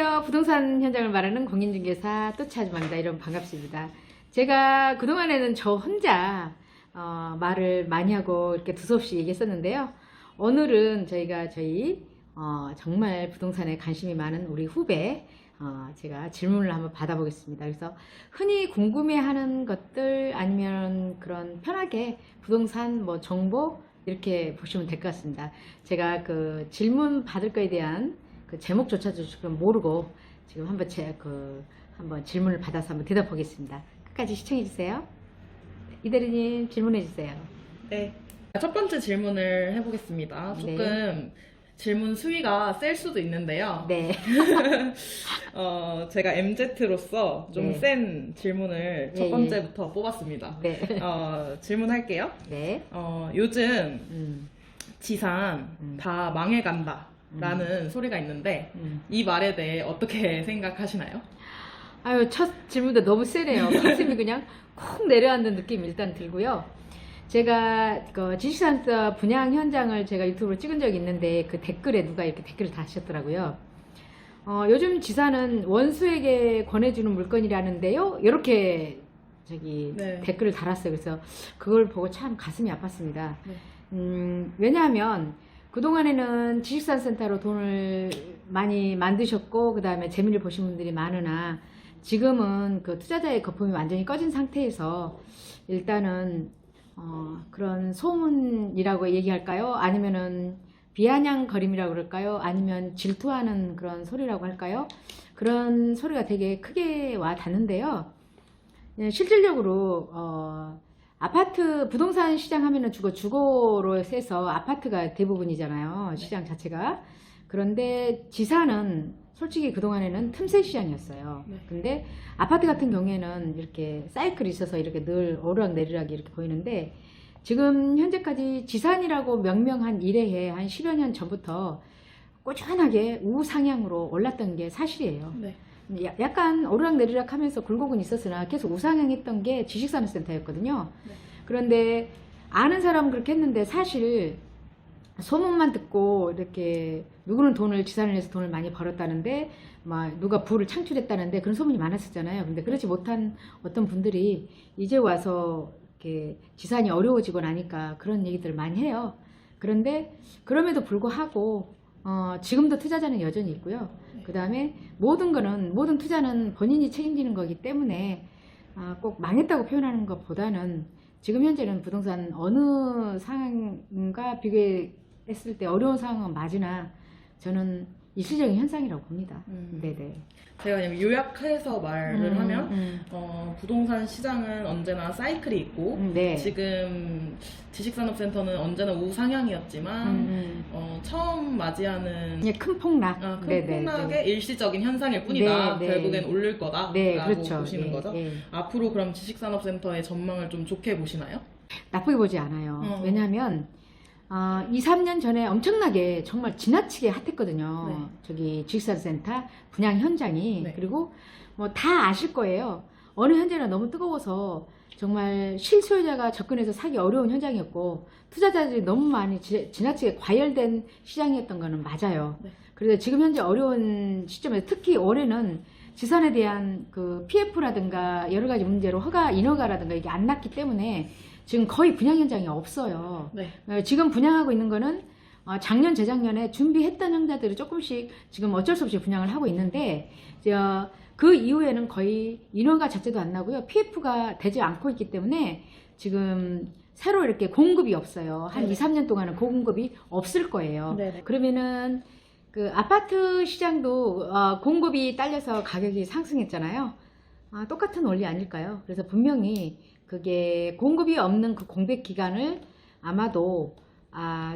안녕하세요. 부동산 현장을 말하는 공인중개사 또치 아줌마입니다. 여러분 반갑습니다. 제가 그동안에는 저 혼자 말을 많이 하고 이렇게 두서없이 얘기했었는데요. 오늘은 저희 정말 부동산에 관심이 많은 우리 후배 제가 질문을 한번 받아보겠습니다. 그래서 흔히 궁금해하는 것들 아니면 그런 편하게 부동산 뭐 정보 이렇게 보시면 될 것 같습니다. 제가 그 질문 받을 거에 대한 그 제목조차도 지금 모르고 지금 한번 질문을 받아서 한번 대답하겠습니다. 끝까지 시청해 주세요. 이대리님 질문해 주세요. 네. 첫 번째 질문을 해보겠습니다. 조금 네. 질문 수위가 셀 수도 있는데요. 네. 제가 MZ로서 좀 네. 센 질문을 첫 예, 번째부터 뽑았습니다. 네. 질문할게요. 네. 요즘 지산 다 망해간다 라는 소리가 있는데 이 말에 대해 어떻게 생각하시나요? 아유, 첫 질문도 너무 세네요. 가슴이 그냥 콕 내려앉는 느낌이 일단 들고요. 제가 그 지식산사 분양 현장을 제가 유튜브로 찍은 적이 있는데 그 댓글에 누가 이렇게 댓글을 다셨더라고요. 요즘 지산은 원수에게 권해주는 물건이라는데요. 이렇게 네. 댓글을 달았어요. 그래서 그걸 보고 참 가슴이 아팠습니다. 네. 왜냐하면 그동안에는 지식산센터로 돈을 많이 만드셨고 그 다음에 재미를 보신 분들이 많으나 지금은 그 투자자의 거품이 완전히 꺼진 상태에서 일단은 그런 소문이라고 얘기할까요? 아니면은 비아냥거림이라고 그럴까요? 아니면 질투하는 그런 소리라고 할까요? 그런 소리가 되게 크게 와 닿는데요. 실질적으로 아파트 부동산 시장 하면은 주거로 해서 아파트가 대부분이잖아요. 시장 자체가. 그런데 지사는 솔직히 그동안에는 틈새 시장이었어요. 네. 근데 아파트 같은 경우에는 이렇게 사이클이 있어서 이렇게 늘 오르락내리락 이렇게 보이는데 지금 현재까지 지산이라고 명명한 이래에 한 10여 년 전부터 꾸준하게 우상향으로 올랐던 게 사실이에요. 네. 약간 오르락내리락 하면서 굴곡은 있었으나 계속 우상향했던 게 지식산업센터였거든요. 네. 그런데 아는 사람은 그렇게 했는데 사실 소문만 듣고 이렇게 누구는 지산을 해서 돈을 많이 벌었다는데 막 누가 부를 창출했다는데 그런 소문이 많았었잖아요. 근데 그렇지 못한 어떤 분들이 이제 와서 이렇게 지산이 어려워지고 나니까 그런 얘기들을 많이 해요. 그런데 그럼에도 불구하고 지금도 투자자는 여전히 있고요. 그 다음에 모든 투자는 본인이 책임지는 거기 때문에 꼭 망했다고 표현하는 것보다는 지금 현재는 부동산 어느 상황과 비교했을 때 어려운 상황은 맞으나 저는 일시적인 현상이라고 봅니다. 네네. 제가 그냥 요약해서 말을 하면 부동산 시장은 언제나 사이클이 있고 네. 지금 지식산업센터는 언제나 우상향이었지만 처음 맞이하는 큰 폭락. 큰 네네. 폭락의 일시적인 현상일 뿐이다. 네, 네. 결국엔 오를 거다라고 네, 그렇죠. 보시는 예, 거죠. 예. 앞으로 그럼 지식산업센터의 전망을 좀 좋게 보시나요? 나쁘게 보지 않아요. 왜냐하면 2, 3년 전에 엄청나게 정말 지나치게 핫했거든요. 네. 저기 지식산센터 분양 현장이. 네. 그리고 뭐 다 아실 거예요. 어느 현재나 너무 뜨거워서 정말 실소유자가 접근해서 사기 어려운 현장이었고 투자자들이 너무 많이 지나치게 과열된 시장이었던 거는 맞아요. 네. 그래서 지금 현재 어려운 시점에서 특히 올해는 지산에 대한 그 PF라든가 여러 가지 문제로 인허가라든가 이게 안 났기 때문에 지금 거의 분양 현장이 없어요. 네. 지금 분양하고 있는 거는 작년, 재작년에 준비했던 현장들이 조금씩 지금 어쩔 수 없이 분양을 하고 있는데 그 이후에는 거의 인허가 자체도 안 나고요. PF가 되지 않고 있기 때문에 지금 새로 이렇게 공급이 없어요. 한 네. 2, 3년 동안은 공급이 없을 거예요. 네. 그러면은 그 아파트 시장도 공급이 딸려서 가격이 상승했잖아요. 똑같은 원리 아닐까요? 그래서 분명히 그게 공급이 없는 그 공백 기간을 아마도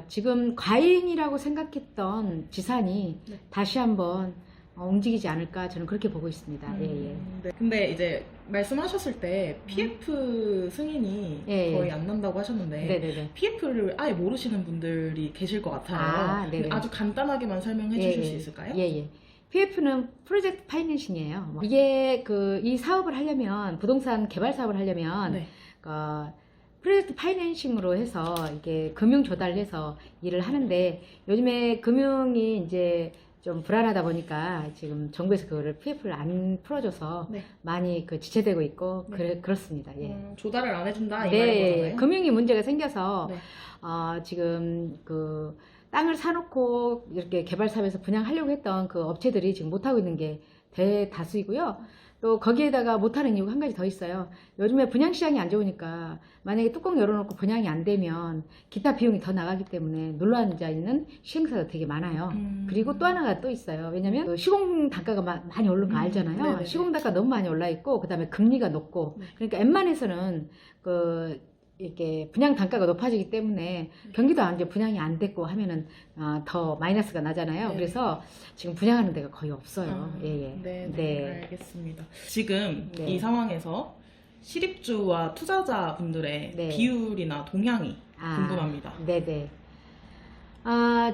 지금 과잉이라고 생각했던 지산이 네. 다시 한번 움직이지 않을까 저는 그렇게 보고 있습니다. 예, 예. 네. 근데 이제 말씀하셨을 때 PF 승인이 예, 예. 거의 안 난다고 하셨는데 네네네. PF를 아예 모르시는 분들이 계실 것 같아요. 네네. 근데 아주 간단하게만 설명해 주실 수 있을까요? 예. PF는 프로젝트 파이낸싱이에요. 이게 이 사업을 하려면 부동산 개발 사업을 하려면 네. 프로젝트 파이낸싱으로 해서 이게 금융 조달을 해서 일을 하는데 요즘에 금융이 이제 좀 불안하다 보니까 지금 정부에서 그거를 PF를 안 풀어줘서 네. 많이 그 지체되고 있고 네. 그렇습니다. 예. 조달을 안 해준다 이 네, 말인 거잖아요. 금융이 문제가 생겨서 네. 지금 그 땅을 사놓고 이렇게 개발 사업에서 분양하려고 했던 그 업체들이 지금 못하고 있는 게 대다수이고요. 또 거기에다가 못하는 이유가 한 가지 더 있어요. 요즘에 분양 시장이 안 좋으니까 만약에 뚜껑 열어놓고 분양이 안 되면 기타 비용이 더 나가기 때문에 눌러앉아 있는 시행사도 되게 많아요. 그리고 또 하나가 또 있어요. 왜냐면 그 시공 단가가 많이 오른 거 알잖아요. 네네네. 시공 단가 너무 많이 올라 있고 그다음에 금리가 높고 네. 그러니까 웬만해서는 이렇게 분양 단가가 높아지기 때문에 경기도 안 좋고 분양이 안 됐고 하면은 더 마이너스가 나잖아요. 네. 그래서 지금 분양하는 데가 거의 없어요. 예. 네, 알겠습니다. 지금 네. 이 상황에서 실입주와 투자자분들의 네. 비율이나 동향이 궁금합니다. 네네.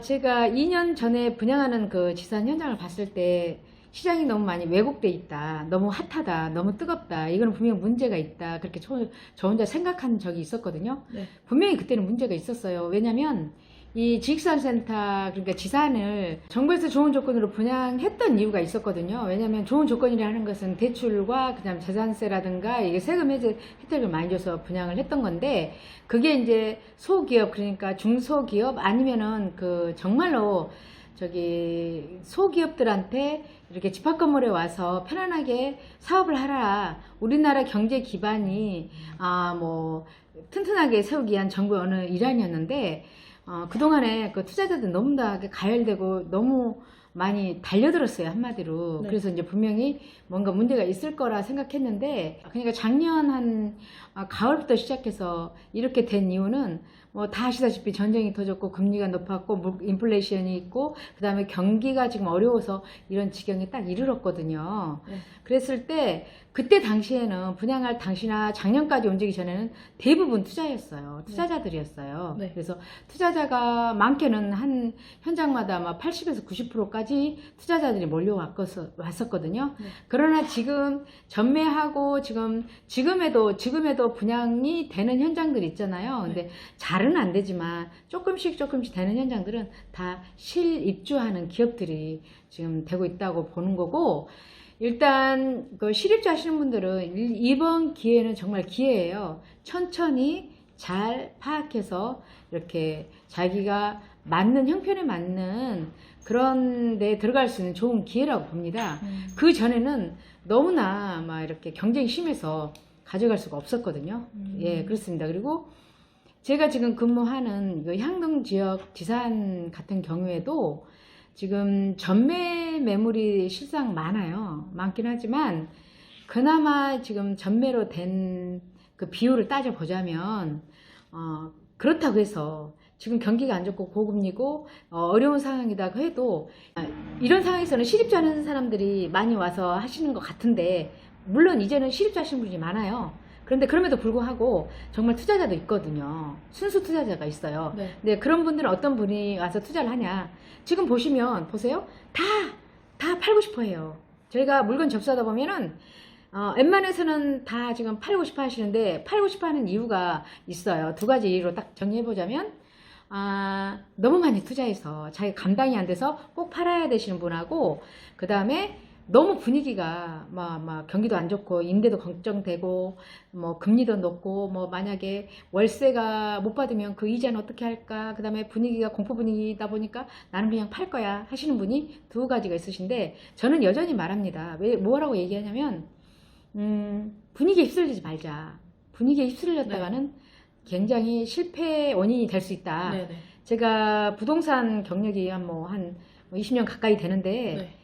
제가 2년 전에 분양하는 그 지산 현장을 봤을 때 시장이 너무 많이 왜곡돼 있다, 너무 핫하다, 너무 뜨겁다, 이거는 분명히 문제가 있다, 그렇게 저 혼자 생각한 적이 있었거든요. 네. 분명히 그때는 문제가 있었어요. 왜냐면 이 지식산센터, 그러니까 지산을 정부에서 좋은 조건으로 분양했던 이유가 있었거든요. 왜냐면 좋은 조건이라는 것은 대출과 그다음 재산세라든가 이게 세금 혜택을 많이 줘서 분양을 했던 건데, 그게 이제 소기업, 그러니까 중소기업 아니면은 그 정말로 소기업들한테 이렇게 집합건물에 와서 편안하게 사업을 하라. 우리나라 경제 기반이 뭐 튼튼하게 세우기 위한 정부의 어느 일환이었는데, 그동안에 그 투자자들 너무 다 가열되고 너무 많이 달려들었어요, 한마디로. 네. 그래서 이제 분명히 뭔가 문제가 있을 거라 생각했는데, 그러니까 작년 한 가을부터 시작해서 이렇게 된 이유는 뭐 다 아시다시피 전쟁이 터졌고 금리가 높았고 인플레이션이 있고 그다음에 경기가 지금 어려워서 이런 지경에 딱 이르렀거든요. 네. 그랬을 때 그때 당시에는 분양할 당시나 작년까지 옮기기 전에는 대부분 투자였어요. 투자자들이었어요. 네. 그래서 투자자가 많게는 한 현장마다 막 80에서 90%까지 투자자들이 몰려왔었거든요. 네. 그러나 지금 전매하고 지금에도 분양이 되는 현장들이 있잖아요. 근데 잘은 안 되지만 조금씩 되는 현장들은 다 실입주하는 기업들이 지금 되고 있다고 보는 거고, 일단 그 실입주 하시는 분들은 이번 기회는 정말 기회예요. 천천히 잘 파악해서 이렇게 자기가 맞는 형편에 맞는 그런 데 들어갈 수 있는 좋은 기회라고 봅니다. 그 전에는 너무나 막 이렇게 경쟁이 심해서 가져갈 수가 없었거든요. 예, 그렇습니다. 그리고 제가 지금 근무하는 그 향동 지역 지산 같은 경우에도 지금 전매 매물이 실상 많긴 하지만 그나마 지금 전매로 된 그 비율을 따져보자면 그렇다고 해서 지금 경기가 안 좋고 고금리고 어려운 상황이라고 해도 이런 상황에서는 실입주하는 사람들이 많이 와서 하시는 것 같은데, 물론 이제는 실입주 하시는 분이 많아요. 그런데 그럼에도 불구하고 정말 투자자도 있거든요. 순수 투자자가 있어요. 네. 근데 그런 분들은 어떤 분이 와서 투자를 하냐, 지금 보세요. 다 팔고 싶어 해요. 저희가 물건 접수하다 보면은 웬만해서는 다 지금 팔고 싶어 하시는데, 팔고 싶어 하는 이유가 있어요. 두 가지 이유로 딱 정리해보자면, 너무 많이 투자해서 자기 감당이 안 돼서 꼭 팔아야 되시는 분하고, 그 다음에 너무 분위기가 막 경기도 안 좋고 임대도 걱정되고 뭐 금리도 높고 뭐 만약에 월세가 못 받으면 그 이자는 어떻게 할까, 그 다음에 분위기가 공포 분위기다 보니까 나는 그냥 팔 거야 하시는 분이 두 가지가 있으신데, 저는 여전히 말합니다. 왜 뭐라고 얘기하냐면 분위기에 휩쓸리지 말자. 분위기에 휩쓸렸다가는 굉장히 실패 원인이 될 수 있다. 네. 제가 부동산 경력이 한 20년 가까이 되는데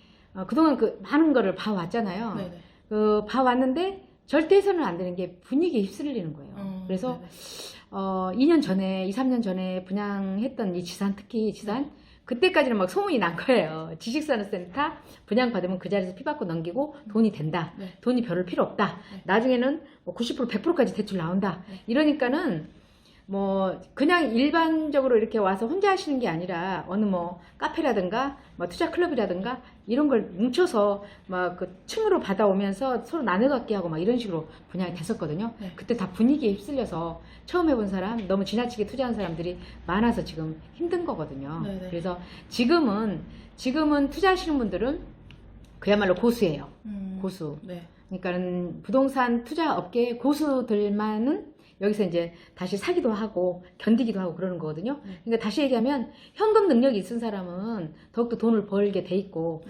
그동안 그 많은 거를 봐왔잖아요. 봐왔는데 절대 해서는 안 되는 게 분위기에 휩쓸리는 거예요. 그래서 2년 전에 2, 3년 전에 분양했던 이 지산, 특히 지산, 그때까지는 막 소문이 난 거예요. 지식산업센터 분양 받으면 그 자리에서 피받고 넘기고 돈이 된다. 돈이 별로 필요 없다. 나중에는 뭐 90%, 100%까지 대출 나온다. 이러니까는 뭐 그냥 일반적으로 이렇게 와서 혼자 하시는 게 아니라 어느 뭐 카페라든가 뭐 투자 클럽이라든가 이런 걸 뭉쳐서 막 그 층으로 받아오면서 서로 나눠 갖기 하고 막 이런 식으로 분양이 됐었거든요. 네. 그때 다 분위기에 휩쓸려서 처음 해본 사람, 너무 지나치게 투자한 사람들이 많아서 지금 힘든 거거든요. 네네. 그래서 지금은 투자하시는 분들은 그야말로 고수예요. 고수. 네. 그러니까는 부동산 투자 업계 고수들만은 여기서 이제 다시 사기도 하고 견디기도 하고 그러는 거거든요. 그러니까 다시 얘기하면 현금 능력이 있은 사람은 더욱더 돈을 벌게 돼 있고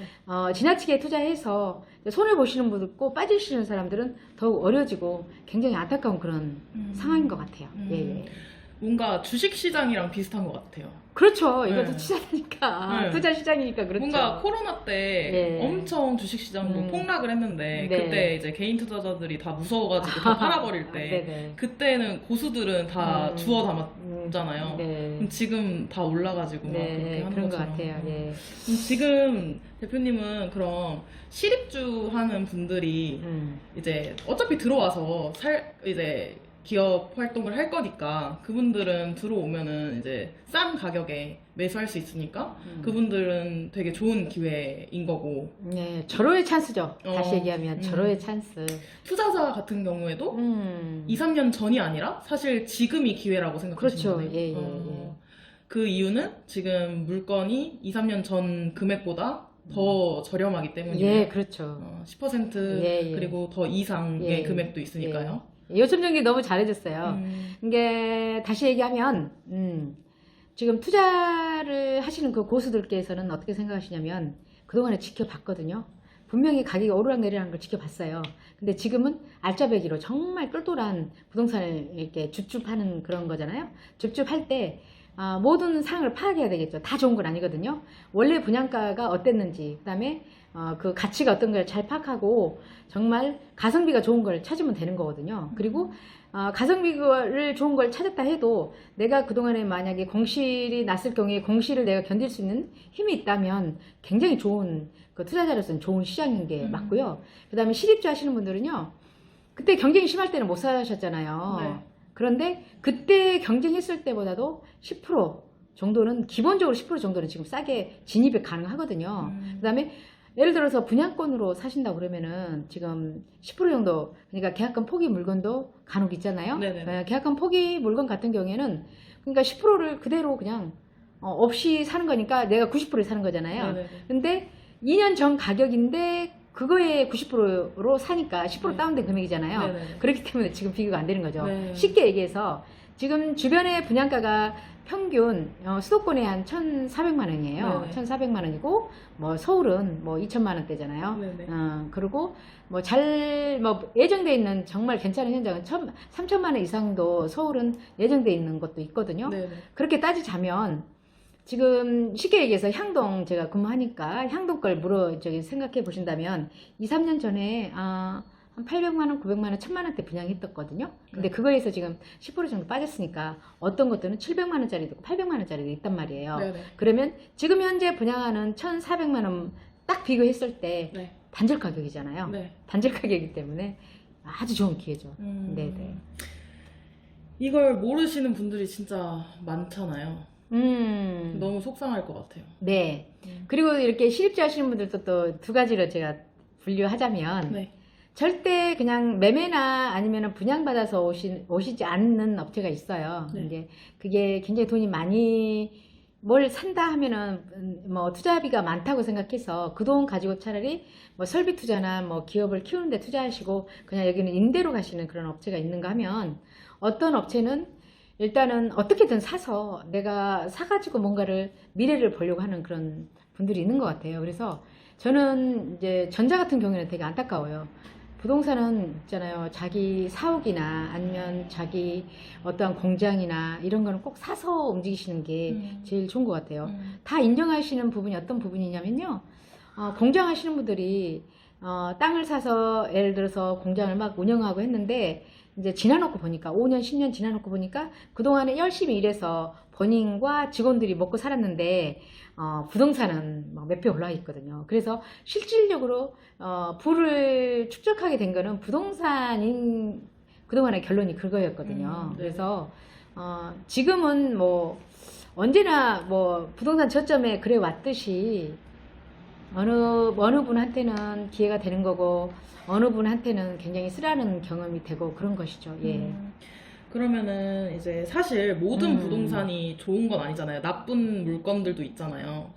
지나치게 투자해서 손해 보시는 분들 있고 빠지시는 사람들은 더욱 어려지고 굉장히 안타까운 그런 상황인 것 같아요. 예. 뭔가 주식 시장이랑 비슷한 것 같아요. 그렇죠. 이것도 네. 투자니까 네. 투자 시장이니까 그렇죠. 뭔가 코로나 때 예. 엄청 주식 시장도 폭락을 했는데 네. 그때 이제 개인 투자자들이 다 무서워가지고 다 팔아버릴 때 네네. 그때는 고수들은 다 주워 담았잖아요. 네. 그럼 지금 다 올라가지고 막 그렇게 네, 하는 그런 것 것처럼. 같아요. 예. 그럼 지금 대표님은 그럼 실입주 하는 분들이 이제 어차피 들어와서 이제 기업 활동을 할 거니까 그분들은 들어오면은 이제 싼 가격에 매수할 수 있으니까 그분들은 되게 좋은 기회인 거고 네, 절호의 찬스죠. 다시 얘기하면 절호의 찬스. 투자자 같은 경우에도 2, 3년 전이 아니라 사실 지금이 기회라고 생각하시는 그렇죠. 거예요. 예, 예. 그 이유는 지금 물건이 2, 3년 전 금액보다 더 저렴하기 때문이에요. 예, 그렇죠. 10% 예, 예. 그리고 더 이상의 예, 금액도 있으니까요. 요점 정리 너무 잘해줬어요. 이게 다시 얘기하면 지금 투자를 하시는 그 고수들께서는 어떻게 생각하시냐면 그동안에 지켜봤거든요. 분명히 가격이 오르락내리락하는 걸 지켜봤어요. 근데 지금은 알짜배기로 정말 똘똘한 부동산을 이렇게 줍줍하는 그런 거잖아요. 줍줍할 때 모든 상황을 파악해야 되겠죠. 다 좋은 건 아니거든요. 원래 분양가가 어땠는지, 그 다음에 그 가치가 어떤 걸 잘 파악하고 정말 가성비가 좋은 걸 찾으면 되는 거거든요. 그리고 가성비를 좋은 걸 찾았다 해도 내가 그동안에 만약에 공실이 났을 경우에 공실을 내가 견딜 수 있는 힘이 있다면 굉장히 좋은 그 투자자로서는 좋은 시장인 게 맞고요. 그 다음에 실입주 하시는 분들은요. 그때 경쟁이 심할 때는 못 사셨잖아요. 네. 그런데 그때 경쟁했을 때보다도 10% 정도는 기본적으로 10% 정도는 지금 싸게 진입이 가능하거든요. 그 다음에 예를 들어서 분양권으로 사신다고 그러면은 지금 10% 정도, 그러니까 계약금 포기 물건도 간혹 있잖아요. 네네. 계약금 포기 물건 같은 경우에는 그러니까 10%를 그대로 그냥 없이 사는 거니까 내가 90%에 사는 거잖아요. 네네. 근데 2년 전 가격인데 그거에 90%로 사니까 10% 네. 다운된 금액이잖아요. 네네. 그렇기 때문에 지금 비교가 안 되는 거죠. 네. 쉽게 얘기해서 지금 주변의 분양가가 평균 수도권에 한 1,400만 원이에요. 네네. 1,400만 원이고 뭐 서울은 뭐 2천만 원대잖아요. 네네. 그리고 뭐 예정돼 있는 정말 괜찮은 현장은 3천만 원 이상도 서울은 예정돼 있는 것도 있거든요. 네네. 그렇게 따지자면 지금 쉽게 얘기해서 향동 제가 근무하니까 향동 걸 생각해 보신다면 2, 3년 전에 한 800만 원, 900만 원, 1000만 원대 분양했었거든요. 근데 그거에서 지금 10% 정도 빠졌으니까 어떤 것들은 700만 원짜리도 있고 800만 원짜리도 있단 말이에요. 네네. 그러면 지금 현재 분양하는 1,400만 원 딱 비교했을 때 네. 단절 가격이잖아요. 네. 단절 가격이기 때문에 아주 좋은 기회죠. 네네. 이걸 모르시는 분들이 진짜 많잖아요. 너무 속상할 것 같아요. 네. 그리고 이렇게 실입주 하시는 분들도 또 두 가지로 제가 분류하자면 네. 절대 그냥 매매나 아니면 분양받아서 오시지 않는 업체가 있어요. 네. 이제 그게 굉장히 돈이 많이 뭘 산다 하면은 뭐 투자비가 많다고 생각해서 그 돈 가지고 차라리 뭐 설비 투자나 뭐 기업을 키우는데 투자하시고 그냥 여기는 임대로 가시는 그런 업체가 있는가 하면 어떤 업체는 일단은 어떻게든 사서 내가 사가지고 뭔가를 미래를 보려고 하는 그런 분들이 있는 것 같아요. 그래서 저는 이제 전자 같은 경우에는 되게 안타까워요. 부동산은 있잖아요. 자기 사옥이나 아니면 자기 어떠한 공장이나 이런 거는 꼭 사서 움직이시는 게 제일 좋은 것 같아요. 다 인정하시는 부분이 어떤 부분이냐면요. 공장 하시는 분들이 땅을 사서 예를 들어서 공장을 막 운영하고 했는데 이제 지나놓고 보니까 5년, 10년 지나놓고 보니까 그동안에 열심히 일해서 본인과 직원들이 먹고 살았는데 부동산은 몇 배 올라가 있거든요. 그래서 실질적으로 부를 축적하게 된 거는 부동산인 그동안의 결론이 그거였거든요. 네. 그래서 지금은 뭐 언제나 뭐 부동산 저점에 그래 왔듯이 어느 분한테는 기회가 되는 거고 어느 분한테는 굉장히 쓰라는 경험이 되고 그런 것이죠. 예. 그러면은 이제 사실 모든 부동산이 좋은 건 아니잖아요. 나쁜 물건들도 있잖아요.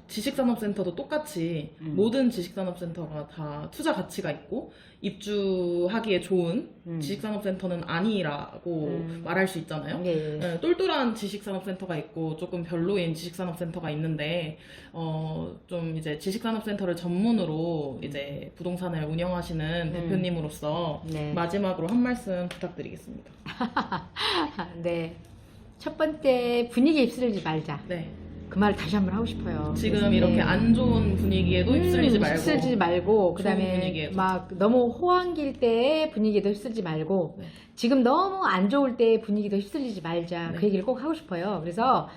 지식산업센터도 똑같이 모든 지식산업센터가 다 투자 가치가 있고 입주하기에 좋은 지식산업센터는 아니라고 말할 수 있잖아요. 예, 예. 네, 똘똘한 지식산업센터가 있고 조금 별로인 지식산업센터가 있는데 좀 이제 지식산업센터를 전문으로 이제 부동산을 운영하시는 대표님으로서 네. 마지막으로 한 말씀 부탁드리겠습니다. 네. 첫 번째, 분위기에 휩쓸리지 말자. 네. 그 말을 다시 한번 하고 싶어요. 지금 이렇게 안 좋은 분위기에도 휩쓸리지 말고. 휩쓸지 말고, 그 좋은 다음에 분위기에도. 막 너무 호황길 때의 분위기도 휩쓸지 말고, 네. 지금 너무 안 좋을 때의 분위기도 휩쓸리지 말자. 네. 그 얘기를 꼭 하고 싶어요. 그래서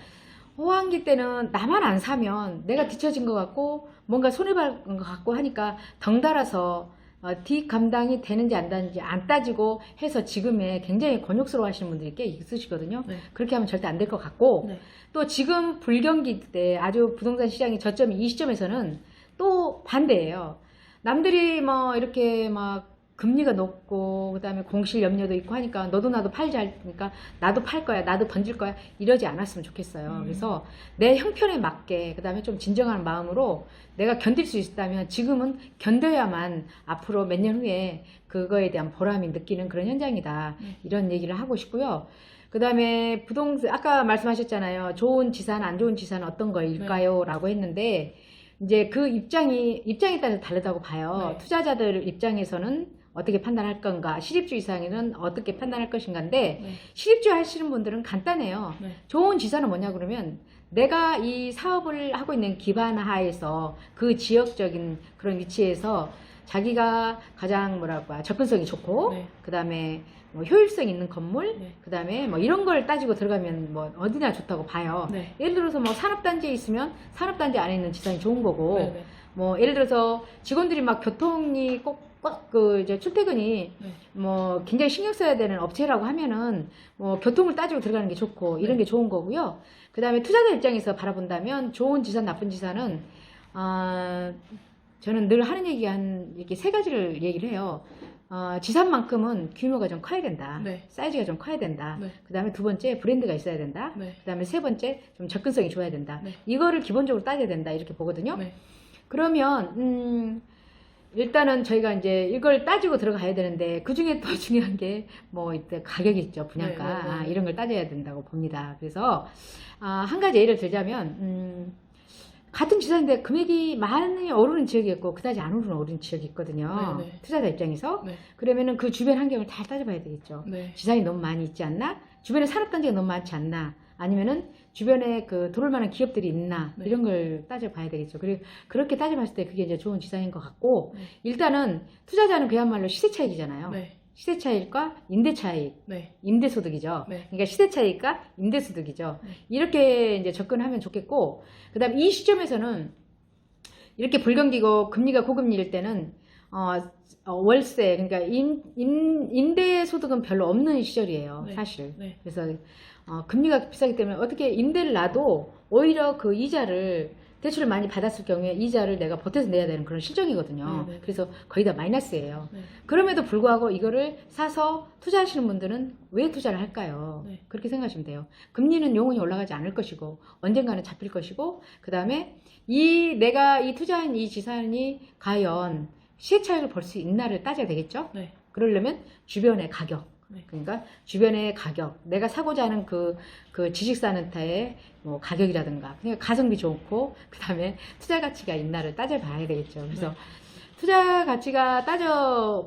호황기 때는 나만 안 사면 내가 뒤처진 것 같고, 뭔가 손해받은 것 같고 하니까 덩달아서 뒷감당이 되는지 안 되는지 안 따지고 해서 지금에 굉장히 곤욕스러워 하시는 분들이 꽤 있으시거든요. 네. 그렇게 하면 절대 안 될 것 같고, 네. 또 지금 불경기 때 아주 부동산 시장이 저점이 이 시점에서는 또 반대예요. 남들이 뭐 이렇게 막 금리가 높고 그다음에 공실 염려도 있고 하니까 너도 나도 팔자 하니까 나도 팔 거야, 나도 던질 거야 이러지 않았으면 좋겠어요. 그래서 내 형편에 맞게 그다음에 좀 진정한 마음으로 내가 견딜 수 있다면 지금은 견뎌야만 앞으로 몇 년 후에 그거에 대한 보람이 느끼는 그런 현장이다. 이런 얘기를 하고 싶고요. 그 다음에 부동산, 아까 말씀하셨잖아요. 좋은 지산, 안 좋은 지산 어떤 거일까요? 라고 했는데, 이제 그 입장에 따라서 다르다고 봐요. 네. 투자자들 입장에서는 어떻게 판단할 건가, 실입주 이상에는 어떻게 판단할 것인가인데, 네. 실입주 하시는 분들은 간단해요. 네. 좋은 지산은 뭐냐 그러면, 내가 이 사업을 하고 있는 기반 하에서 그 지역적인 그런 위치에서 자기가 가장 뭐랄까 접근성이 좋고, 네. 그 다음에 뭐 효율성 있는 건물, 네. 그 다음에 뭐 이런 걸 따지고 들어가면 뭐 어디나 좋다고 봐요. 네. 예를 들어서 뭐 산업단지에 있으면 산업단지 안에 있는 지산이 좋은 거고, 네. 네. 뭐 예를 들어서 직원들이 막 교통이 꼭 그 이제 출퇴근이 네. 뭐 굉장히 신경 써야 되는 업체라고 하면은 뭐 교통을 따지고 들어가는 게 좋고 이런 게 좋은 거고요. 그 다음에 투자자 입장에서 바라본다면 좋은 지산, 나쁜 지산은 저는 늘 하는 얘기 이렇게 세 가지를 얘기를 해요. 지산만큼은 규모가 좀 커야 된다. 네. 사이즈가 좀 커야 된다. 네. 그 다음에 두 번째 브랜드가 있어야 된다. 네. 그 다음에 세 번째 좀 접근성이 좋아야 된다. 네. 이거를 기본적으로 따져야 된다. 이렇게 보거든요. 네. 그러면 일단은 저희가 이제 이걸 따지고 들어가야 되는데 그 중에 또 중요한 게 뭐 이때 가격이 있죠. 분양가. 네, 네, 네. 이런 걸 따져야 된다고 봅니다. 그래서 한 가지 예를 들자면 같은 지사인데 금액이 많이 오르는 지역이 있고 그다지 안 오르는 지역이 있거든요. 네, 네. 투자자 입장에서. 네. 그러면은 그 주변 환경을 다 따져봐야 되겠죠. 네. 지산이 너무 많이 있지 않나? 주변에 산업단지가 너무 많지 않나? 아니면은 주변에 그 들어올 만한 기업들이 있나? 네. 이런 걸 따져봐야 되겠죠. 그리고 그렇게 따져봤을 때 그게 이제 좋은 지산인 것 같고, 네. 일단은 투자자는 그야말로 시세 차익이잖아요. 네. 시세 차익과 임대 차익, 네. 임대 소득이죠. 네. 그러니까 시세 차익과 임대 소득이죠. 네. 이렇게 이제 접근하면 좋겠고, 그다음 이 시점에서는 이렇게 불경기고 금리가 고금리일 때는 월세, 그러니까 임대 소득은 별로 없는 시절이에요. 네. 사실. 네. 그래서 금리가 비싸기 때문에 어떻게 임대를 놔도 오히려 그 이자를 대출을 많이 받았을 경우에 이자를 내가 보태서 내야 되는 그런 실정이거든요. 네, 네. 그래서 거의 다 마이너스예요. 네. 그럼에도 불구하고 이거를 사서 투자하시는 분들은 왜 투자를 할까요? 네. 그렇게 생각하시면 돼요. 금리는 영원히 올라가지 않을 것이고 언젠가는 잡힐 것이고, 그 다음에 내가 이 투자한 이 지산이 과연 시세 차익을 볼 수 있나를 따져야 되겠죠? 네. 그러려면 주변의 가격, 네. 그러니까 주변의 가격, 내가 사고자 하는 그 지식산업타의 뭐 가격이라든가, 그러니까 가성비 좋고, 그 다음에 투자 가치가 있나를 따져봐야 되겠죠. 그래서 네. 투자 가치가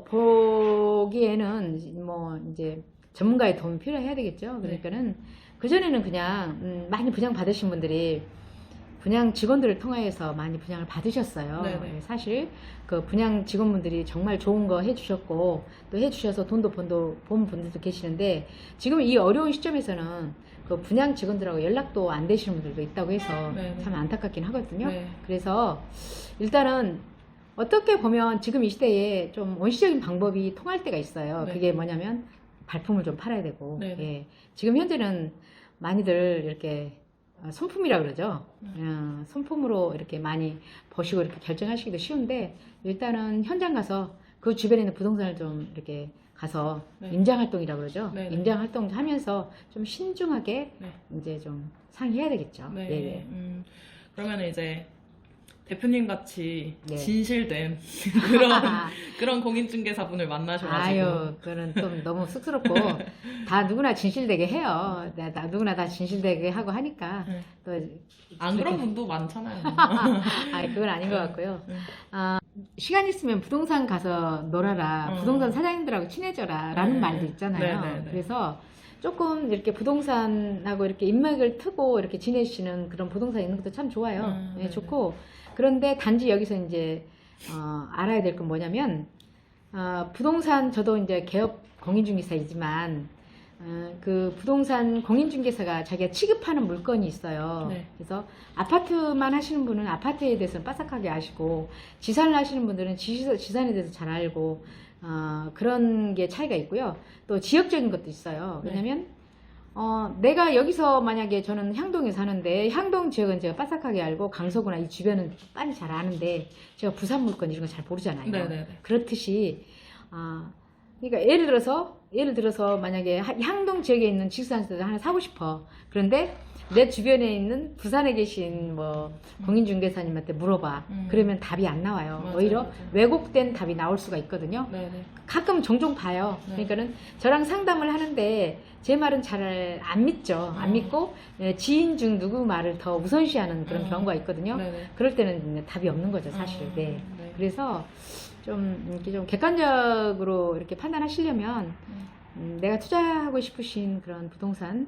따져보기에는 뭐 이제 전문가의 도움이 필요해야 되겠죠. 그러니까는 그전에는 그냥 많이 분양 받으신 분들이 분양 직원들을 통해서 많이 분양을 받으셨어요. 네네. 사실 그 분양 직원분들이 정말 좋은 거 해주셨고 또 해주셔서 돈도 본 분들도 계시는데, 지금 이 어려운 시점에서는 그 분양 직원들하고 연락도 안 되시는 분들도 있다고 해서 네네. 참 안타깝긴 하거든요. 네. 그래서 일단은 어떻게 보면 지금 이 시대에 좀 원시적인 방법이 통할 때가 있어요. 네. 그게 뭐냐면 발품을 좀 팔아야 되고, 네네. 예. 지금 현재는 많이들 이렇게 손품이라 그러죠. 손품으로 이렇게 많이 보시고 이렇게 결정하시기도 쉬운데, 일단은 현장 가서 그 주변에 있는 부동산을 좀 이렇게 가서 네. 임장 활동이라고 그러죠. 네네. 임장 활동 하면서 좀 신중하게 네. 이제 좀 상의해야 되겠죠. 네. 네네. 그러면 이제 대표님 같이 네. 진실된 그런 공인중개사분을 만나셔가지고 아유, 그거는 좀 너무 쑥스럽고, 다 누구나 진실되게 해요. 누구나 다 진실되게 하고 하니까, 네. 또. 안 그런 그렇게- 분도 많잖아요. 아니, 그건 아닌 것 같고요. 네. 시간 있으면 부동산 가서 놀아라, 부동산 사장님들하고 친해져라, 라는 네. 말도 있잖아요. 네, 네, 네. 그래서 조금 이렇게 부동산하고 이렇게 인맥을 트고 이렇게 지내시는 그런 부동산 있는 것도 참 좋아요. 네, 좋고. 그런데 단지 여기서 이제, 알아야 될 건 뭐냐면, 부동산, 저도 이제 개업 공인중개사이지만, 그 부동산 공인중개사가 자기가 취급하는 물건이 있어요. 네. 그래서 아파트만 하시는 분은 아파트에 대해서는 빠삭하게 아시고, 지산을 하시는 분들은 지산에 대해서 잘 알고, 그런 게 차이가 있고요. 또 지역적인 것도 있어요. 네. 왜냐면, 내가 여기서 만약에 저는 향동에 사는데, 향동 지역은 제가 빠삭하게 알고, 강서구나 이 주변은 빨리 잘 아는데, 제가 부산 물건 이런 거 잘 모르잖아요. 네네네. 그렇듯이, 그러니까 예를 들어서 만약에 향동 지역에 있는 지수산세를 하나 사고 싶어. 그런데 내 주변에 있는 부산에 계신 뭐 공인중개사님한테 물어봐. 그러면 답이 안 나와요. 맞아요, 오히려 맞아요. 왜곡된 답이 나올 수가 있거든요. 네네. 가끔 종종 봐요. 네. 그러니까는 저랑 상담을 하는데 제 말은 잘 안 믿죠. 안 믿고 지인 중 누구 말을 더 우선시하는 그런 경우가 있거든요. 네네. 그럴 때는 답이 없는 거죠, 사실. 네. 네. 그래서 좀 이렇게 좀 객관적으로 이렇게 판단하시려면 내가 투자하고 싶으신 그런 부동산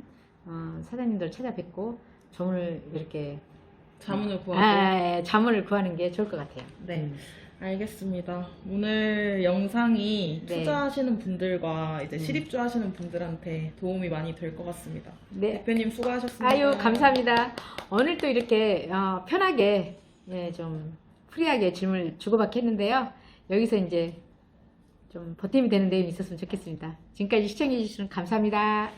사장님들 찾아뵙고 조언을 이렇게 자문을 구하고. 자문을 구하는 게 좋을 것 같아요. 네. 알겠습니다. 오늘 영상이 네. 투자하시는 분들과 이제 실입주 하시는 분들한테 도움이 많이 될 것 같습니다. 네. 대표님 수고하셨습니다. 아유, 감사합니다. 오늘 또 이렇게 편하게 좀 프리하게 질문을 주고받기 했는데요. 여기서 이제 좀 보탬이 되는 내용이 있었으면 좋겠습니다. 지금까지 시청해 주셔서 감사합니다.